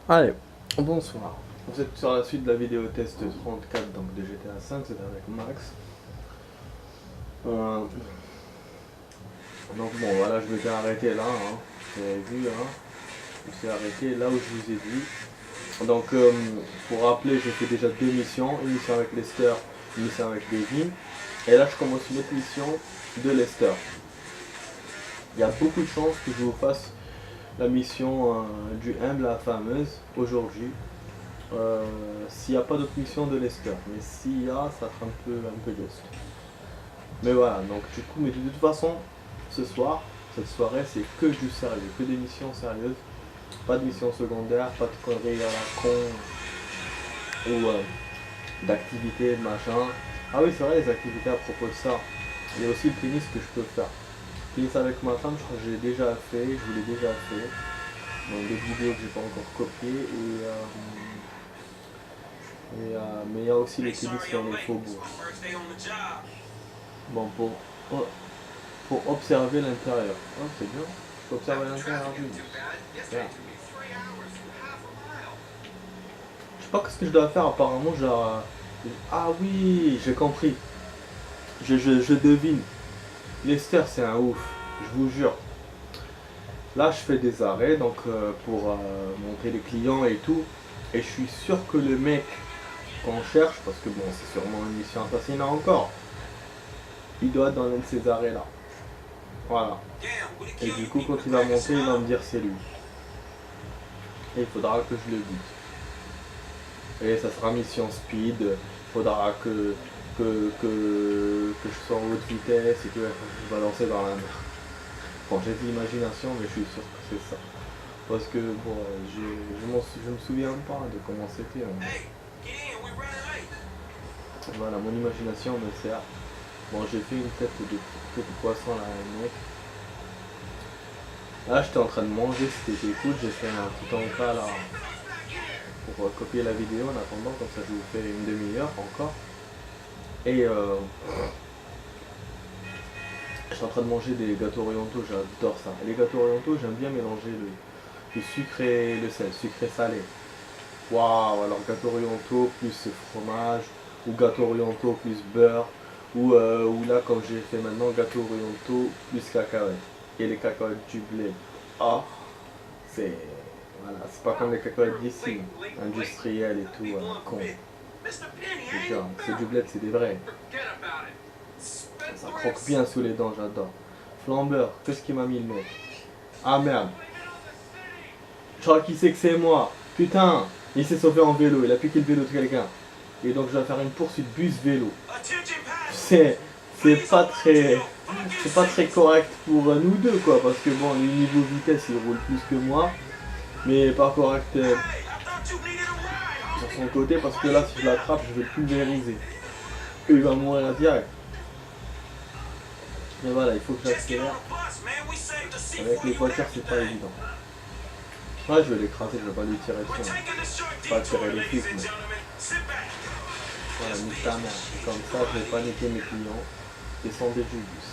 Allez, bonsoir. Vous êtes sur la suite de la vidéo test 34 donc de GTA 5, c'est avec Max. Euh, donc bon voilà, je m'étais arrêté là, hein. Vous avez vu, hein. Je me suis arrêté là où je vous ai dit. Donc pour rappeler, j'ai fait déjà deux missions, une mission avec Lester, une mission avec Devin. Et là je commence une autre mission de Lester. Il y a beaucoup de chances que je vous fasse la mission du humble, la fameuse, aujourd'hui. S'il n'y a pas d'autres missions de Lester, mais s'il y a, ça sera un peu juste. Mais voilà, donc du coup, mais de toute façon, ce soir, cette soirée, c'est que du sérieux, que des missions sérieuses, pas de missions secondaires, pas de conneries à la con, ou d'activités, de machin. Ah oui, c'est vrai, les activités à propos de ça. Il y a aussi le tennis que je peux faire. Le tennis avec ma femme, je crois que j'ai déjà fait, je vous l'ai déjà fait. Dans d'autres vidéos que j'ai pas encore copiées. Mais il y a aussi le tennis dans les faubourgs. Bon, pour observer l'intérieur. Oh, c'est bien. Je peux observer l'intérieur du bus. Bien. Je sais pas ce que je dois faire apparemment. Genre, ah oui, j'ai compris. Je devine. Lester, c'est un ouf. Je vous jure. Là, je fais des arrêts donc pour monter les clients et tout. Et je suis sûr que le mec qu'on cherche, parce que bon, c'est sûrement une mission assassinat encore, il doit être dans l'un de ces arrêts là. Voilà. Et du coup, quand il va monter, il va me dire c'est lui. Et il faudra que je le bute. Et ça sera mission speed. Il faudra que je sois en haute vitesse et que je vais lancer dans la mer. Bon, j'ai de l'imagination, mais je suis sûr que c'est ça. Parce que bon, je me souviens pas de comment c'était. Hein. Voilà, mon imagination me sert. Bon, j'ai fait une tête de poisson là, mec. Là, j'étais en train de manger, si t'étais écoute, j'ai fait un petit encas là pour copier la vidéo en attendant, comme ça je vous fais une demi-heure encore. Et je suis en train de manger des gâteaux orientaux, j'adore ça. Et les gâteaux orientaux, j'aime bien mélanger le sucre et le sel, sucré salé. Waouh, alors gâteaux orientaux plus fromage, ou gâteaux orientaux plus beurre, ou là comme j'ai fait maintenant, gâteaux orientaux plus cacahuètes. Et les cacahuètes du blé. Ah, c'est voilà, c'est pas comme les cacahuètes d'ici, industrielles et tout, con. C'est du blé, c'est des vrais. Ça croque bien sous les dents, j'adore. Flambeur, qu'est-ce qui m'a mis le mec? Ah merde. Je crois qu'il sait que c'est moi. Putain, il s'est sauvé en vélo, il a piqué le vélo de quelqu'un. Et donc je vais faire une poursuite bus-vélo. C'est c'est pas très correct pour nous deux quoi, parce que bon, le niveau vitesse il roule plus que moi, mais pas correct sur son côté parce que là si je l'attrape je vais le pulvériser. Et il va mourir direct. Mais voilà, il faut que j'accélère. Avec les voitures c'est pas évident. Ouais, je vais l'écraser, je vais pas lui tirer dessus. Je vais pas tirer les flics, mais. Voilà, nique ta mère. Comme ça, je vais paniquer mes clients. Descendez du bus.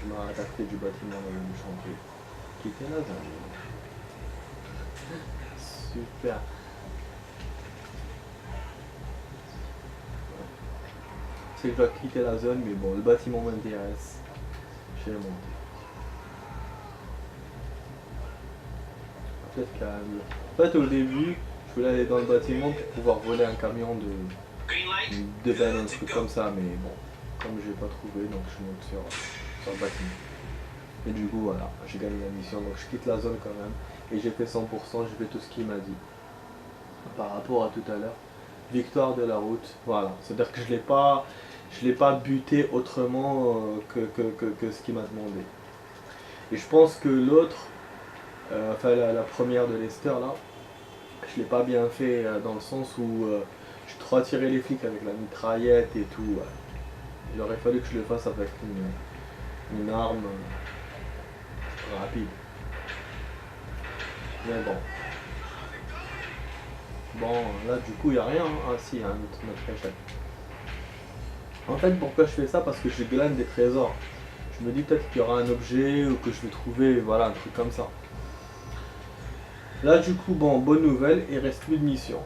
Je m'arrête à côté du bâtiment dans le chantier. Quitter la zone. Super. C'est que je dois quitter la zone, mais bon, le bâtiment m'intéresse. Je vais monter. Peut-être calme. En fait, au début, je voulais aller dans le bâtiment pour pouvoir voler un camion de ben, un truc comme ça, mais bon, comme j'ai pas trouvé, donc je monte sur le bâtiment. Et du coup, voilà, j'ai gagné la mission, donc je quitte la zone quand même. Et j'ai fait 100%, j'ai fait tout ce qu'il m'a dit. Par rapport à tout à l'heure. Victoire de la route, voilà. C'est-à-dire que je l'ai pas buté autrement que ce qu'il m'a demandé. Et je pense que l'autre, enfin la première de Lester là, je l'ai pas bien fait dans le sens où j'ai trop attiré les flics avec la mitraillette et tout. Il aurait fallu que je le fasse avec une arme rapide. Mais bon. Bon, là du coup il n'y a rien. Hein. Ah si, il y a un autre échec. En fait, pourquoi je fais ça? Parce que je glane des trésors. Je me dis peut-être qu'il y aura un objet ou que je vais trouver, voilà, un truc comme ça. Là du coup, bon, bonne nouvelle, il reste plus de mission.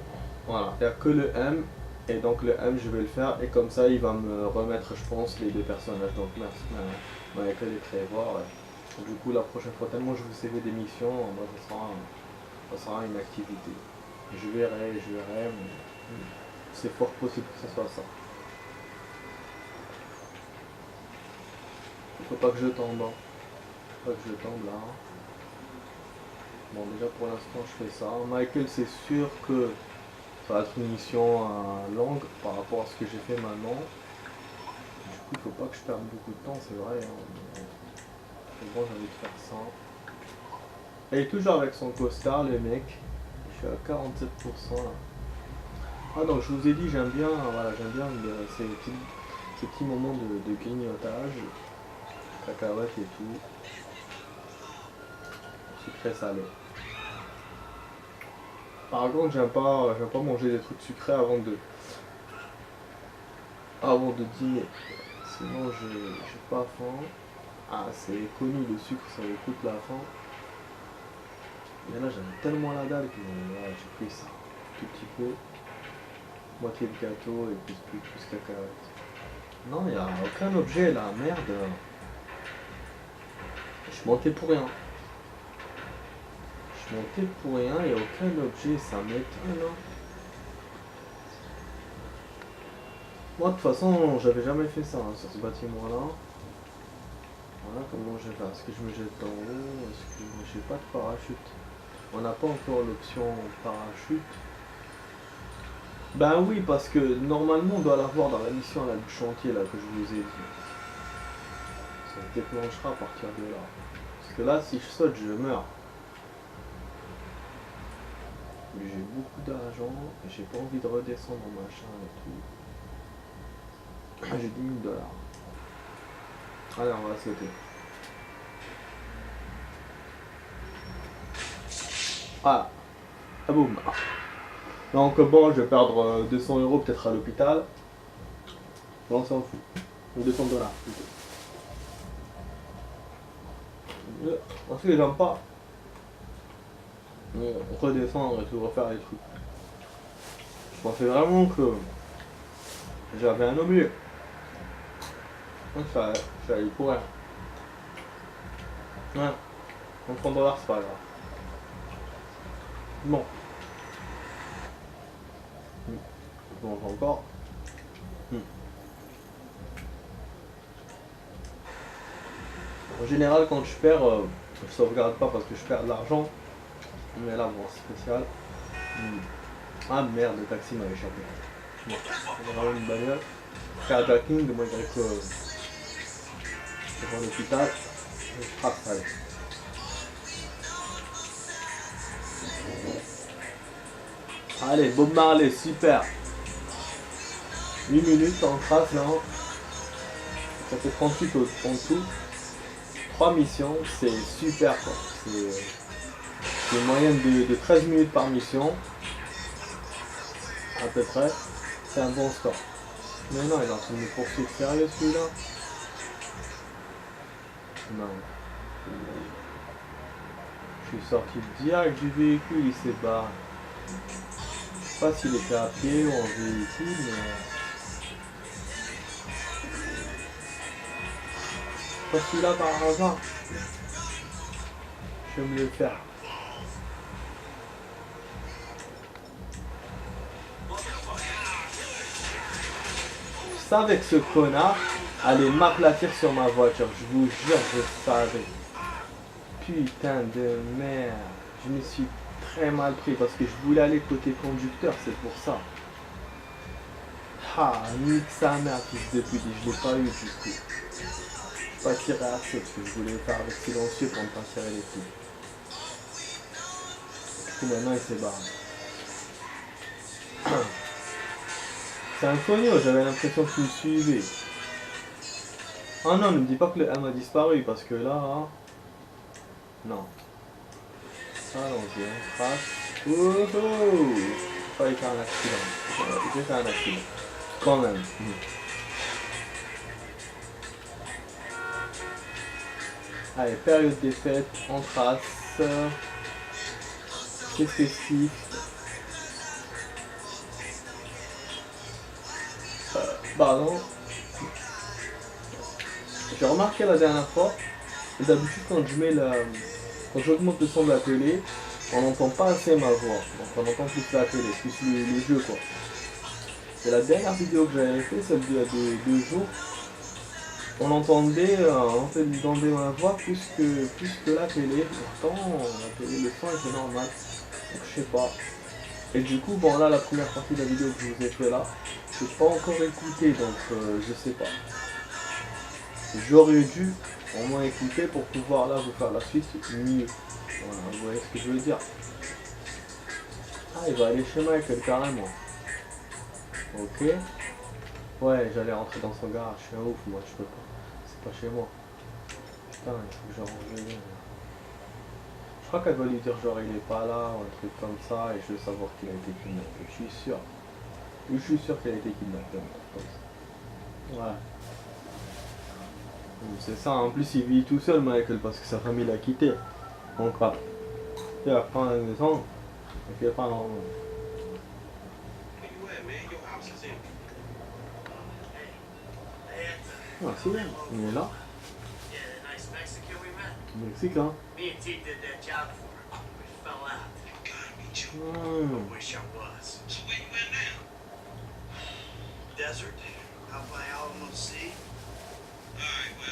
Voilà, il n'y a que le M. Et donc le M, je vais le faire. Et comme ça, il va me remettre, je pense, les deux personnages. Donc merci, Michael et Trevor. Ouais. Du coup, la prochaine fois, tellement je vous savais des missions, bah, ça sera une activité. Je verrai, mais c'est fort possible que ce soit ça. Il faut pas que je tombe. Hein. Faut pas que je tombe là. Bon, déjà pour l'instant, je fais ça. Michael, c'est sûr que ça va être une mission longue par rapport à ce que j'ai fait maintenant. Du coup, il faut pas que je perde beaucoup de temps, c'est vrai. Hein. Mais bon, j'ai envie de faire ça. Et toujours avec son costard, le mec. Je suis à 47% là. Ah donc je vous ai dit, j'aime bien, voilà, ces petits moments de grignotage, cacahuètes et tout, sucré salé. Par contre, j'aime pas manger des trucs sucrés avant de dîner. Sinon, j'ai pas faim. Ah, c'est connu, le sucre, ça me coûte la faim. Mais là, j'aime tellement la dalle que voilà, j'ai pris ça, tout petit peu. Moitié de gâteau et plus cacahuètes. Non, il n'y a aucun objet là, merde. Je montais pour rien. Je montais pour rien, il n'y a aucun objet, ça m'étonne. Hein. Moi de toute façon, j'avais jamais fait ça hein, sur ce bâtiment là. Voilà comment je vais faire. Est-ce que je me jette en haut? Est-ce que j'ai pas de parachute? On n'a pas encore l'option parachute. Ben oui, parce que normalement on doit l'avoir dans la mission là, du chantier là que je vous ai dit. Ça se déclenchera à partir de là. Parce que là, si je saute, je meurs. Mais j'ai beaucoup d'argent et j'ai pas envie de redescendre en machin et tout. J'ai 10 000 $. Allez, on va sauter. Ah, ah boum. Donc bon, je vais perdre 200 € peut-être à l'hôpital. On s'en fout. 200 $ plutôt. Parce que j'aime pas redescendre et tout refaire les trucs. Je pensais vraiment que j'avais un objet. Donc ça allait pour rien. Ouais. 30 $, c'est pas grave. Bon. Je mange encore. En général, quand je perds, je sauvegarde pas parce que je perds de l'argent. Mais là, bon, spécial. Ah merde, le taxi m'a échappé. Bon, on va une bagnole. Carjacking, moi je dirais que c'est dans l'hôpital. Je frappe, allez. Allez, Bob Marley, super. 8 minutes en trace là. Ça fait 38 en tout. 3 missions, c'est super quoi. C'est une moyenne de 13 minutes par mission. À peu près. C'est un bon score. Mais non, il est en train de me poursuivre sérieux celui-là. Non. Je suis sorti direct du véhicule, il s'est barré. Je sais pas s'il était à pied ou en véhicule, mais... Pas celui-là par hasard. Je vais me le faire. Je savais que ce connard allait m'aplatir sur ma voiture. Je vous jure, je savais. Putain de merde. Je me suis très mal pris parce que je voulais aller côté conducteur, c'est pour ça. Ah, nique sa mère, fils de pute, je l'ai pas eu du coup. Je pas tiré assez parce que je voulais faire avec silencieux pour ne pas tirer les coups. Du coup maintenant il s'est barré. C'est un cogno, j'avais l'impression qu'il me suivait. Oh non, ne me dis pas que le M a disparu parce que là... Hein, non. Allons-y, on crash. Wouhou! J'ai failli faire un accident. J'ai fait un accident. Quand même. Allez, période des fêtes, on trace. C'est festif. Pardon. J'ai remarqué la dernière fois, d'habitude quand quand j'augmente le son de la télé, on n'entend pas assez ma voix. Donc on entend plus la télé, plus le jeu quoi. Et la dernière vidéo que j'avais fait, celle d'il y a 2 jours, on entendait ma voix plus que la télé. Pourtant la télé, le son était normal. Donc je sais pas. Et du coup, bon là la première partie de la vidéo que je vous ai fait là, je n'ai pas encore écouté, donc je sais pas. J'aurais dû au moins écouter pour pouvoir là vous faire la suite mieux. Voilà, vous voyez ce que je veux dire. Ah, il va aller chez Michael carrément. Ok. Ouais, j'allais rentrer dans son garage, je suis un ouf, moi je peux pas. C'est pas chez moi. Putain, il faut que je range le lien. Je crois qu'elle va lui dire genre il est pas là ou un truc comme ça et je veux savoir qu'il a été kidnappé. Je suis sûr. Je suis sûr qu'il a été kidnappé. Ouais. C'est ça, en plus il vit tout seul Michael parce que sa famille l'a quitté. Donc il a pas une maison, donc il n'y a pas un... Ah si, il est là. Mexicain.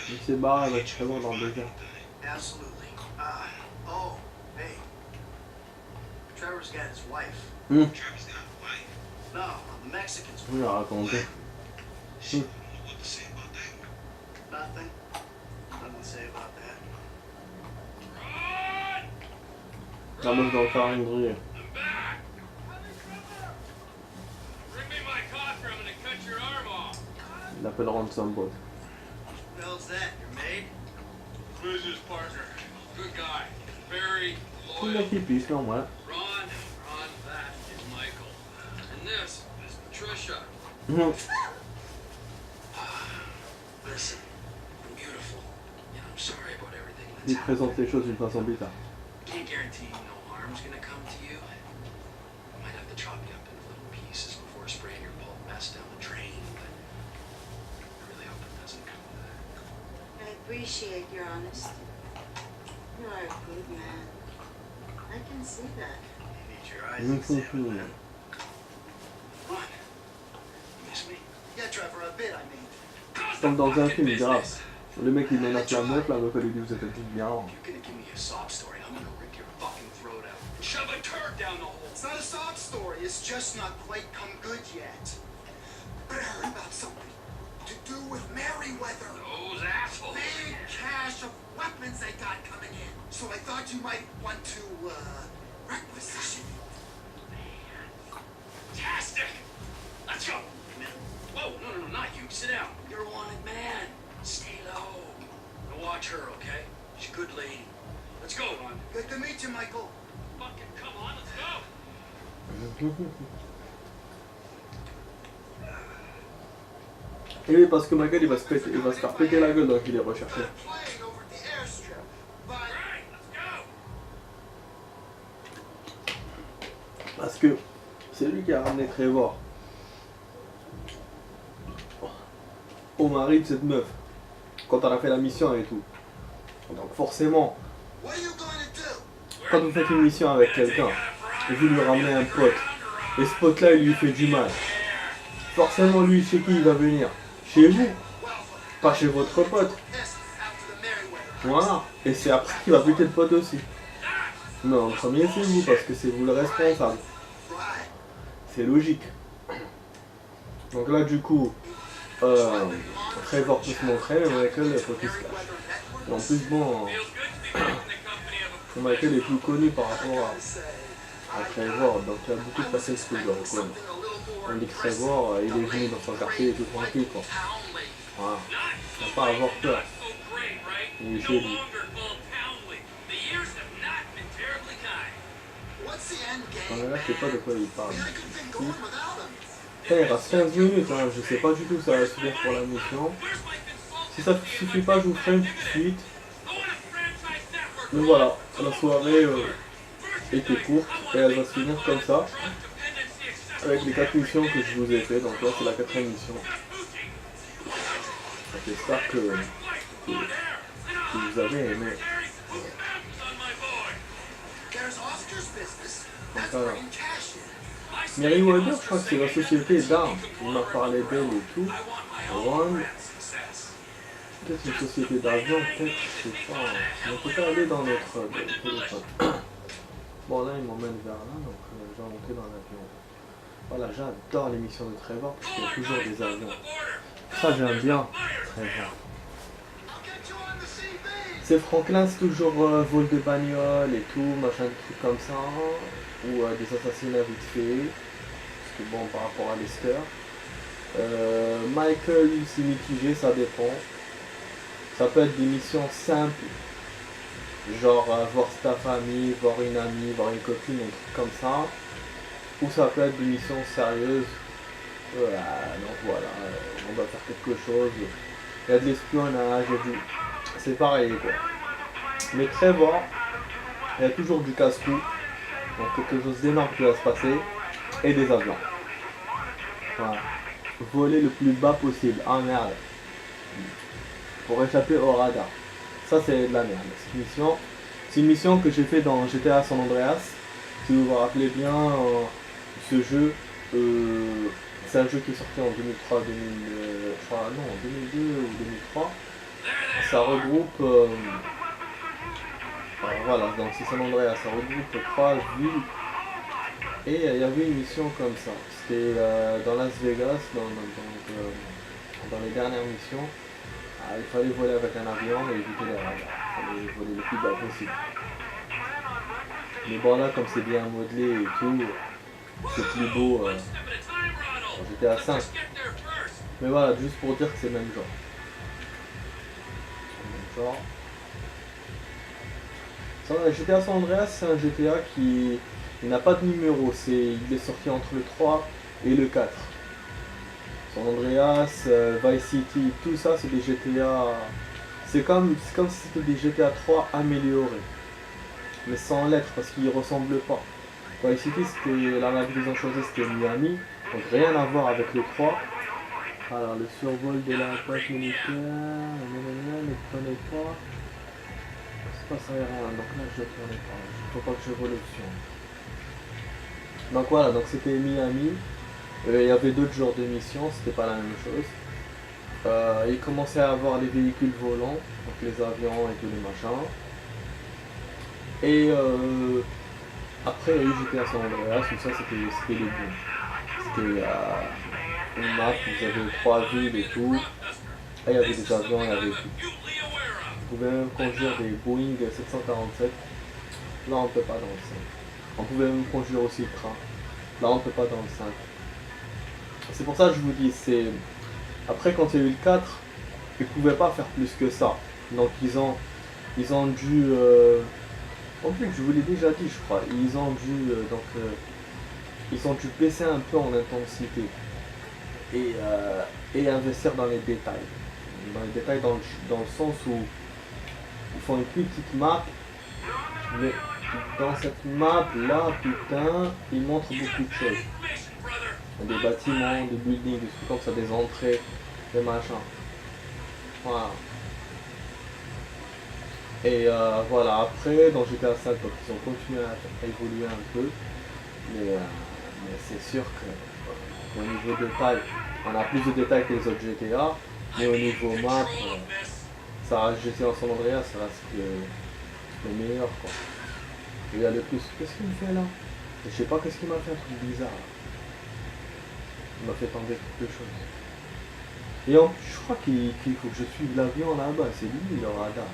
Il s'est barré avec Trevor dans le désert. Oh, hey. Trevor's got his wife. Trevor's got a wife? No, the Mexicans. Il a raconté. Nothing. Nothing to say about that. La meuf dans le calendrier. Il appelle Ransom Bot. What the hell's that, your maid? Who's his partner? Good guy. Very Il loyal. a qui pisse, non, ouais. Ron, that is Michael. And this is Patricia. Listen, I'm beautiful. And I'm sorry about everything that's Il happened. présente les choses d'une façon bizarre. Can't guarantee no harm's gonna come to you. I might have to chop you up into little pieces before spraying your pulp mess down the drain, but I really hope it doesn't come to that. I appreciate your honesty. You are a good man. I can see that. You need your eyes examined, man. What? You miss me? Yeah, Trevor, a bit, I mean. Comme dans un film, grave. Le mec il menace la meuf elle lui dit vous êtes tous bien. You're gonna give me a sob story, I'm gonna rip your fucking throat out and shove a turd down the hole. It's not a sob story, it's just not quite come good yet. But I heard about something to do with Merryweather. Those assholes. Big cache of weapons they got coming in. So I thought you might want to, requisition it. Fantastic. Let's go. Whoa, no, not you. Sit down. You're a wanted man. Stay low. Now watch her, okay? She's a good lady. Let's go, Ron. Good to meet you, Michael. Fucking come on, let's go. Et oui, parce que Michael il va se faire péter la gueule donc il est recherché. Plane over at the airstrip. But Alright, let's go. Parce que c'est lui qui a ramené Trevor au mari de cette meuf quand on a fait la mission et tout. Donc forcément, what are you gonna do? quand vous faites une mission avec quelqu'un et vous lui ramenez un pote et ce pote là il lui fait du mal, forcément lui chez qui il va venir? Chez vous, pas chez votre pote. Voilà, et c'est après qu'il va buter le pote aussi. Non, en premier c'est vous parce que c'est vous le responsable. C'est logique. Donc là du coup, Trevor peut se montrer, mais Michael il faut qu'il se cache. Et en plus bon, Michael est plus connu par rapport à Trevor, donc il y a beaucoup de personnes qui le reconnaissent. On dit que Trevor, il est venu dans son quartier et tout tranquille quoi. Voilà, il n'a pas à avoir peur. Il est chez lui. On là, je sais pas de quoi il parle. Putain, il reste 15 minutes, hein. Je sais pas du tout si ça va suffire pour la mission. Si ça suffit pas, je vous ferai une petite suite. Donc voilà, la soirée était courte et elle va se finir comme ça, avec les 4 missions que je vous ai fait. Donc là c'est la 4e mission. Donc, j'espère que vous avez aimé. There's Oscar's business. Donc That's voilà. bringing cash in. Meriwether, je crois que c'est la société d'armes. On m'a parlé d'elle et tout. One. Peut-être une société d'avion, peut-être, je sais pas. Mais on peut pas aller dans notre téléphone. Bon là il m'emmène vers là, donc je vais monter dans l'avion. Voilà, j'adore les missions de Trevor parce qu'il y a toujours des avions. Ça j'aime bien, Trevor. I'll get you on the CB. C'est Franklin, c'est toujours vol de bagnole et tout, machin de trucs comme ça. Ou des assassinats vite fait. Parce que bon, par rapport à Lester. Michael, c'est mitigé, ça dépend. Ça peut être des missions simples. Genre voir ta famille, voir une amie, voir une copine, un truc comme ça. Ou ça peut être des missions sérieuses. Donc voilà, on doit faire quelque chose. Il y a de l'espionnage, c'est pareil quoi. Mais Trevor, il y a toujours du casse-cou. Donc quelque chose d'énorme qui va se passer. Et des avions. Voilà. Voler le plus bas possible. Ah merde. Pour échapper au radar. Ça c'est de la merde. C'est une mission que j'ai fait dans GTA San Andreas. Si vous vous rappelez bien, ce jeu, c'est un jeu qui est sorti en 2003, 2002 ou 2003. Ça regroupe, voilà, donc c'est San Andreas, ça regroupe 3 villes. Et il y avait une mission comme ça. C'était dans Las Vegas, dans les dernières missions. Il fallait voler avec un avion et éviter les radars. Il fallait voler le plus bas possible. Mais bon là, comme c'est bien modelé et tout, c'est plus beau. J'étais à 5. Mais voilà, juste pour dire que c'est le même genre. GTA San Andreas, c'est un GTA qui n'a pas de numéro. Il est sorti entre le 3 et le 4. San Andreas, Vice City, tout ça c'est des GTA. C'est comme si c'était des GTA 3 améliorés. Mais sans l'être parce qu'ils ne ressemblent pas. Vice City, c'était la map qu'ils ont choisi, c'était Miami. Donc rien à voir avec le 3. Alors le survol de la base militaire, ne prenez pas. C'est pas ça rien, donc là je ne prenais pas. Il faut pas que je vole option. Donc voilà, donc c'était Miami. Il y avait d'autres genres de missions, c'était pas la même chose. Il commençait à avoir les véhicules volants, donc les avions et tous les machins. Et après il y a eu GTA San Andreas, où ça c'était le boom. C'était une map où vous avez 3 villes et tout. Et il y avait des avions, il y avait tout. Vous pouvez même conduire des Boeing 747. Là on ne peut pas dans le 5. On pouvait même conduire aussi le train. Là on ne peut pas dans le 5. C'est pour ça que je vous dis, après quand il y a eu le 4, ils ne pouvaient pas faire plus que ça. Donc ils ont dû... En plus je vous l'ai déjà dit je crois, ils ont dû baisser un peu en intensité. Et investir dans les détails. Dans les détails dans le sens où ils font une petite map, mais dans cette map là, putain, ils montrent beaucoup de choses. Des bâtiments, des buildings, des trucs comme ça, des entrées, des machins. Voilà. Et voilà, après dans GTA 5, donc, ils ont continué à évoluer un peu. Mais c'est sûr que au niveau détail, on a plus de détails que les autres GTA. Mais au niveau map, ça reste GTA San Andreas, ça reste le meilleur quoi. Il y a le plus. Qu'est-ce qu'il me fait là? Je sais pas qu'est-ce qu'il m'a fait, un truc bizarre là. Il m'a fait tomber quelque chose. Et en plus, je crois qu'il faut que je suive l'avion là-bas. C'est lui le radar.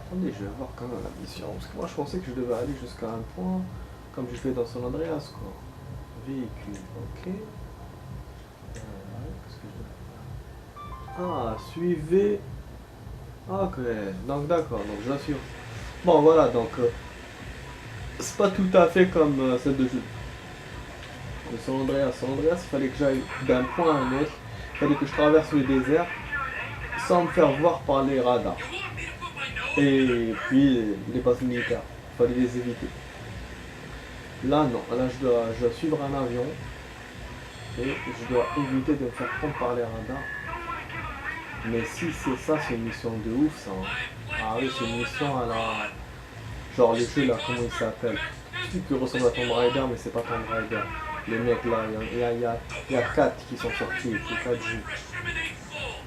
Attendez, je vais voir quand même la mission. Parce que moi, je pensais que je devais aller jusqu'à un point, comme je fais dans San Andreas, quoi. Véhicule, ok. Qu'est-ce que je dois faire? Ah, suivez. Ok, donc d'accord, donc je la suis. Bon, voilà, donc. C'est pas tout à fait comme celle de San Andreas. San Andreas, il fallait que j'aille d'un point à un autre. Il fallait que je traverse le désert sans me faire voir par les radars. Et puis les bases militaires, il fallait les éviter. Là non, là je dois suivre un avion et je dois éviter de me faire prendre par les radars. Mais si c'est ça, c'est une mission de ouf ça. Hein. Ah oui, c'est une mission à la... Genre les jeux là, comment ils s'appellent? Celui qui ressemble à Tomb Raider, mais c'est pas Tomb Raider. Les mecs là, il y a 4 qui sont sortis, c'est 4 jeux.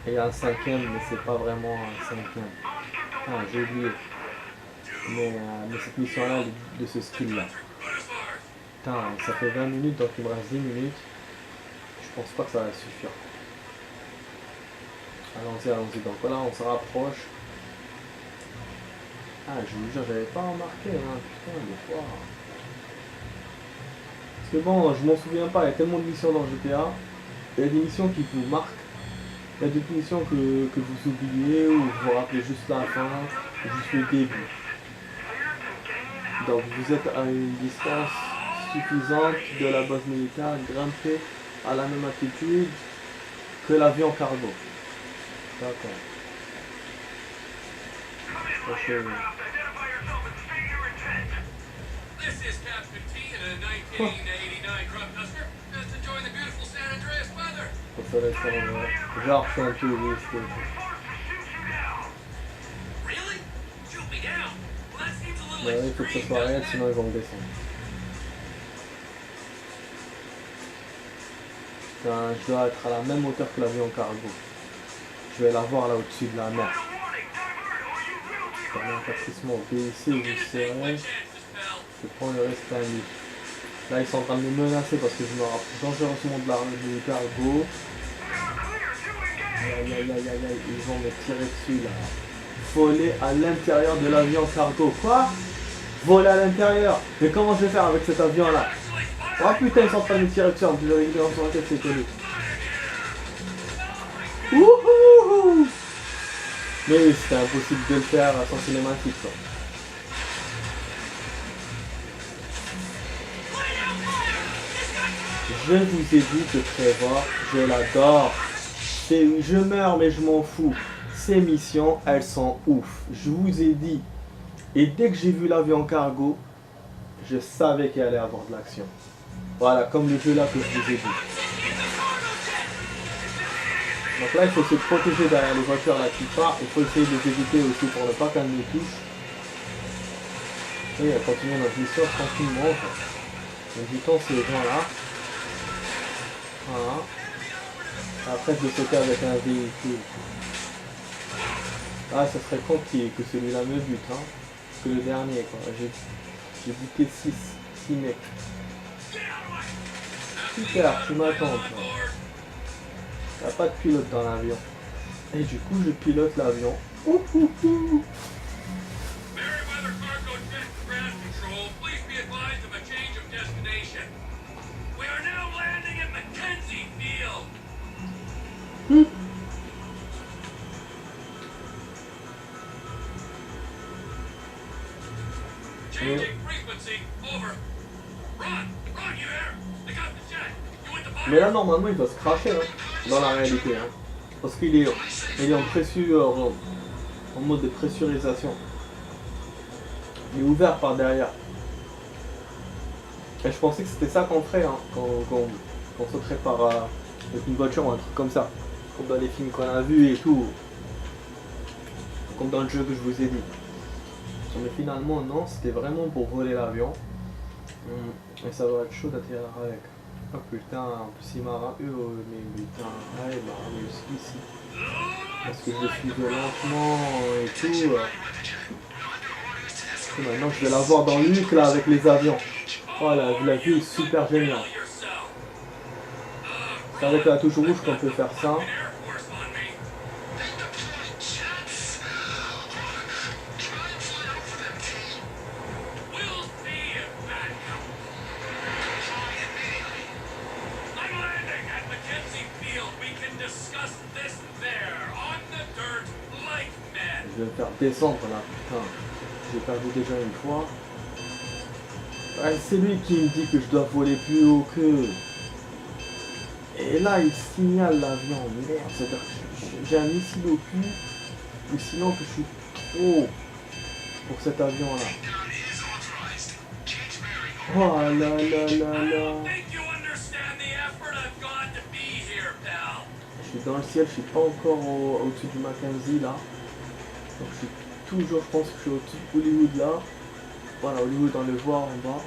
Et il y a un 5ème, mais c'est pas vraiment un 5ème. Ah, j'ai oublié. Mais cette mission là, de ce style là. Putain, ça fait 20 minutes, donc il me reste 10 minutes. Je pense pas que ça va suffire. Allons-y. Donc voilà, on se rapproche. Ah, je vous jure, j'avais pas remarqué, hein. Putain, des fois. Parce que bon, je m'en souviens pas, il y a tellement de missions dans GTA. Il y a des missions qui vous marquent. Il y a des missions que vous oubliez ou vous vous rappelez juste la fin, juste le début. Donc vous êtes à une distance suffisante de la base militaire, grimpez à la même altitude que l'avion cargo. D'accord. This is Captain T in a 1989 Crop Duster, just enjoying the beautiful San Andreas weather. Ça va être genre je suis un touriste. Really? Shoot me down. Well, that seems a little Ouais, il faut que ça extreme, soit réel, doesn't it? sinon ils vont me descendre. Enfin, je dois être à la même hauteur que l'avion cargo. Je vais la voir là au-dessus de la mer. Permet un capricement au BIC où vous serez. Je prends le risque d'un lit. Là ils sont en train de me menacer parce que je me rapproche dangereusement de la du cargo. Aïe, ils vont me tirer dessus là. Voler à l'intérieur de l'avion cargo. Quoi? Voler à l'intérieur? Mais comment je vais faire avec cet avion là? Oh putain, ils sont en train de me tirer dessus, en plus avec dans sur la tête, c'est connu. Wouhou! Mais oui, c'était impossible de le faire sans cinématique quoi. Je vous ai dit que Trevor, je l'adore. Je meurs mais je m'en fous. Ces missions, elles sont ouf. Je vous ai dit. Et dès que j'ai vu l'avion cargo, je savais qu'il allait y avoir de l'action. Voilà, comme le jeu là que je vous ai dit. Donc là, il faut se protéger derrière les voitures là qui partent. Il faut essayer de les éviter aussi pour ne pas qu'elles nous touchent. Et continuer notre mission tranquillement. Donc du temps ces gens là. Voilà. Après je vais sauter avec un véhicule. Ah, ça serait con que celui-là me bute, hein. Que le dernier quoi. J'ai buté 6 mecs. Super, tu m'attends. Y'a pas de pilote dans l'avion. Et du coup je pilote l'avion. Ouhouhou. Merryweather Cargo Jet Ground Control, please be advised of a change of destination. We are now landing at Mackenzie Field. Changing frequency. Over. Run, you there? I got the jet. You with the fire? Mais là normalement il va se cracher hein, dans la réalité. Hein, parce qu'il est en mode de pressurisation. Il est ouvert par derrière. Et je pensais que c'était ça qu'on ferait hein, qu'on sauterait par avec une voiture ou un truc comme ça. Comme dans les films qu'on a vus et tout. Comme dans le jeu que je vous ai dit. Mais finalement non, c'était vraiment pour voler l'avion. Et ça va être chaud d'atterrir avec. Oh putain, en plus il m'a mais putain, ouais, il m'a ramené ici. Parce que je le suivais lentement et tout. Et maintenant je vais la voir dans l'huile là avec les avions. Voilà, vous l'avez vu, super génial. C'est avec la touche rouge qu'on peut faire ça. Je vais me faire descendre là, putain. J'ai perdu déjà une fois. Ouais, c'est lui qui me dit que je dois voler plus haut qu'eux. Et là, il signale l'avion. Merde, c'est-à-dire que j'ai un missile au cul. Ou sinon que je suis trop. pour cet avion là. Oh là là là là. Je suis dans le ciel, je suis pas encore au-dessus du Mackenzie là. Donc je suis toujours, je pense que je suis au-dessus de Hollywood là. Voilà, Hollywood, on le voit en bas.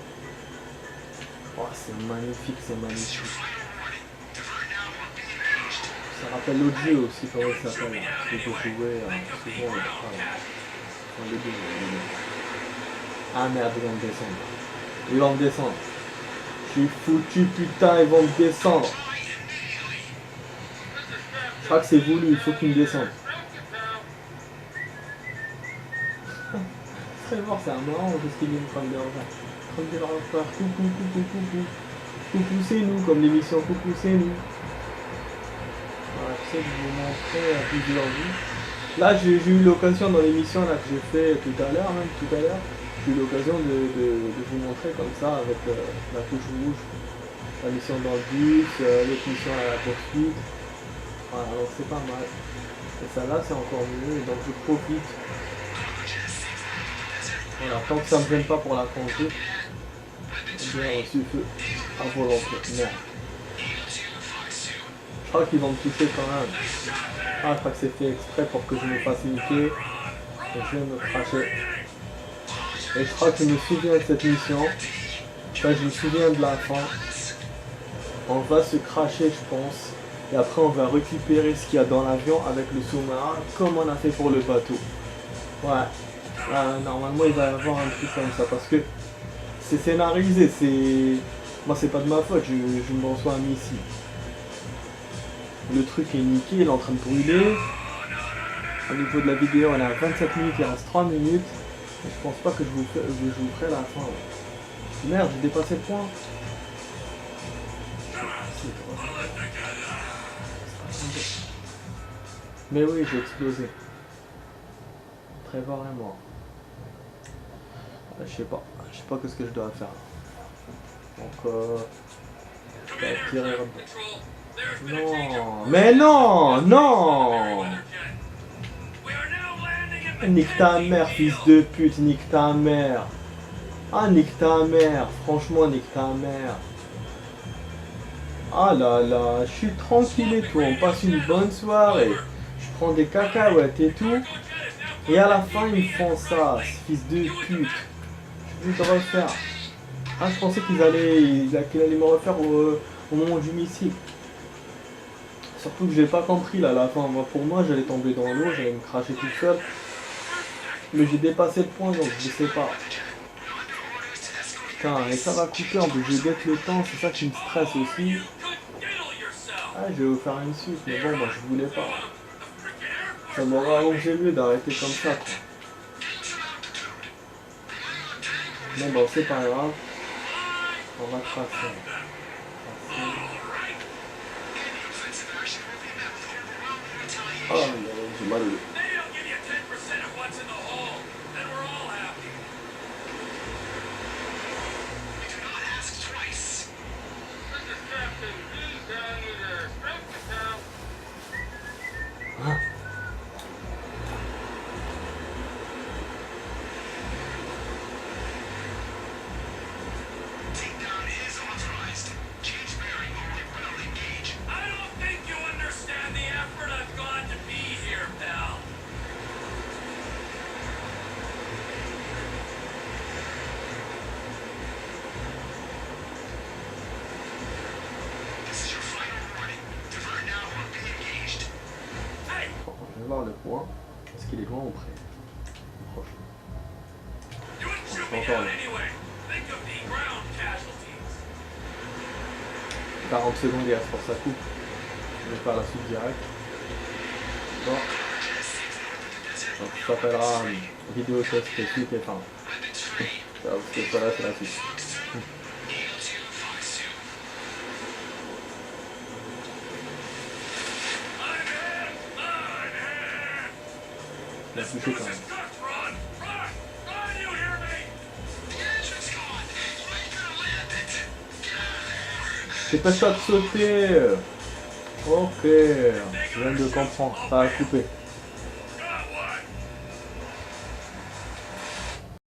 Oh, c'est magnifique, c'est magnifique. Ça rappelle l'autre jeu aussi, comment il s'appelle. Ce que je jouais souvent le jeu. Ah merde, ils vont me descendre. Ils vont me descendre. Je suis foutu, putain, ils vont me descendre. Je crois que c'est voulu, il faut qu'ils me descendent. C'est mort, c'est un marrant, qu'est-ce qu'il vient de prendre de refaire. Coucou, c'est nous, comme l'émission Coucou, c'est nous. Voilà, je sais que je vais vous montrer plusieurs vues. Là, j'ai eu l'occasion dans l'émission là que j'ai fait tout à l'heure, j'ai eu l'occasion de vous montrer comme ça avec la touche rouge. La mission dans le bus, l'autre mission à la poursuite. Voilà, donc c'est pas mal. Et ça là, c'est encore mieux, et donc je profite. Voilà, tant que ça ne me gêne pas pour la conduite, bien reçu feu à volonté. Merde. Je crois qu'ils vont me toucher quand même. Ah, je crois que c'est fait exprès pour que je me fasse niquer. Et je vais me cracher. Et je crois que je me souviens de cette mission. Enfin, je me souviens de la fin. On va se cracher, je pense. Et après, on va récupérer ce qu'il y a dans l'avion avec le sous-marin, comme on a fait pour le bateau. Ouais. Normalement il va y avoir un truc comme ça parce que c'est scénarisé, moi c'est pas de ma faute, je me reçois un missile. Le truc est niqué, il est en train de brûler. Au niveau de la vidéo on est à 27 minutes, il reste 3 minutes. Et je pense pas que je vous ferai la fin. Merde, j'ai dépassé le point. Mais oui, j'ai explosé. Trevor est mort. Je sais pas qu'est-ce que je dois faire. Donc je vais tirer. Non, mais non, non. Nique ta mère, fils de pute, nique ta mère. Ah, nique ta mère, franchement, nique ta mère. Ah là là, je suis tranquille et tout, on passe une bonne soirée. Je prends des cacahuètes et tout. Et à la fin, ils font ça, fils de pute. Je vais te refaire. Ah, je pensais qu'il allait me refaire au moment du missile. Surtout que j'ai pas compris là, à la fin. Moi, pour moi, j'allais tomber dans l'eau, j'allais me cracher tout seul. Mais j'ai dépassé le point, donc je sais pas. Putain, et ça va couper, en plus je guette le temps, c'est ça qui me stresse aussi. Ah, je vais vous faire une suite, mais bon, moi je voulais pas. Ça m'aurait arrangé mieux d'arrêter comme ça, quoi. Bon, bah c'est pas grave. On va tracer. Oh, j'ai mal au dos. Le point, est-ce qu'il est loin ou près? Proche. Encore là. 40 secondes et à ce pour ça coupe. Je vais faire la suite directe. Bon. Donc ça s'appellera vidéo test suite et fin. Ça, c'est pas là, c'est la suite. La touché quand même. Dépêche-toi de sauter. Ok, je viens de comprendre, ça a coupé.